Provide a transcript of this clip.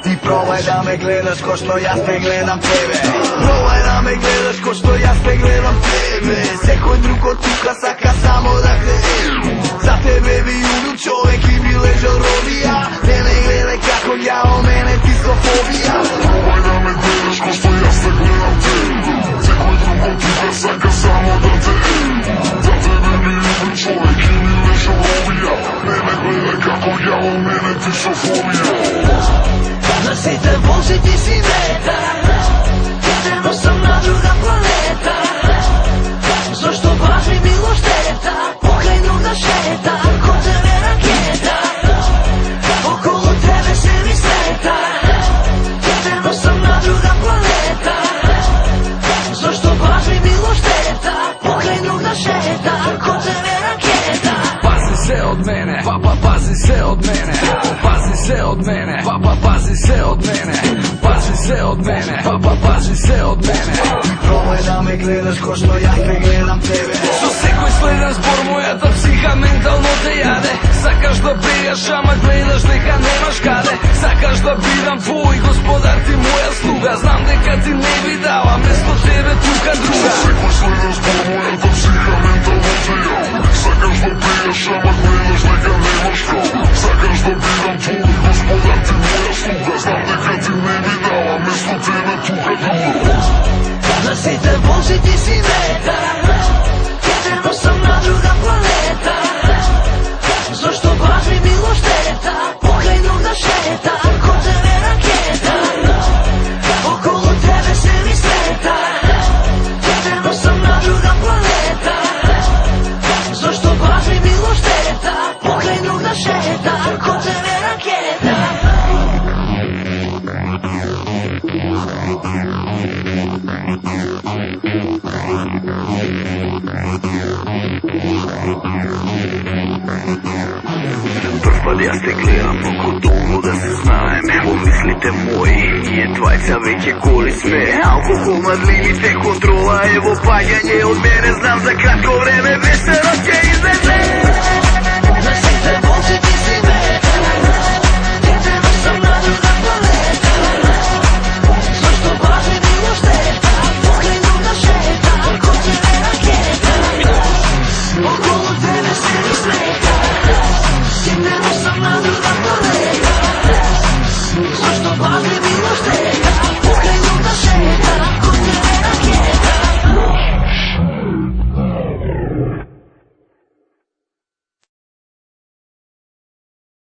Ti probaj da me gledaš ko što ja te gledam tebe. Probaj da me gledaš ko što ja te gledam tebe. Sekoj drugo tuka saka samo da te za tebe bi ubил čovek i bi ležao robija. Mene gledaj kako ja o mene diskofobija. Probaj da me gledaš ko što ja te gledam tebe. Sekoj drugo tuka saka samo da te za tebe bi ubил čovek i bi ležao robija. Mene gledaj kako ja o mene diskofobija. Na site Bože ti si meta, jedino sam na druga planeta. Zašto baš mi bilo šteta, pokraj druga šeta, ko tebe raketa. Okolo tebe se mi sveta, jedino sam na druga planeta. Zašto baš mi bilo šteta, pokraj druga šeta, ko tebe raketa. Pazi se od mene, pazi se od mene, pazi se od mene, pazi se od mene, pazi se od mene, pazi se od mene. Ti probaj da me gledaš ko što ja te gledam tebe. Со секој следен збор мојата психа ментално те јаде. Сакаш да бегаш, ама гледаш дека немаш каде. Сакаш да бидам твој господар, ти моја слуга. Знам дека ти не би дала место тебе тука друга. Со секој следен збор мојата психа ментално те јаде. Сакаш да бегаш, ама гледаш дека немаш каде. Сакаш да бидам твој господар, ти моја слуга. Знам дека ти не би дала место тебе тука друга. На сите Боже ти си мета, едino sam na druga planeta. Zašto baš mi bilo šteta, pokraj druga šeta, ko tebe raketa. Okolo tebe se mi sveta, jedino sam na druga planeta. Zašto baš mi bilo šteta, pokraj druga šeta, ko tebe raketa. Прв јас те гледам многу долго да се знаеме. Во мислите мои, ние двајца веќе коли сме. Алкохол над лимите, контрола е во паѓање од мене. Знам за кратко време вечерот ќе излезе.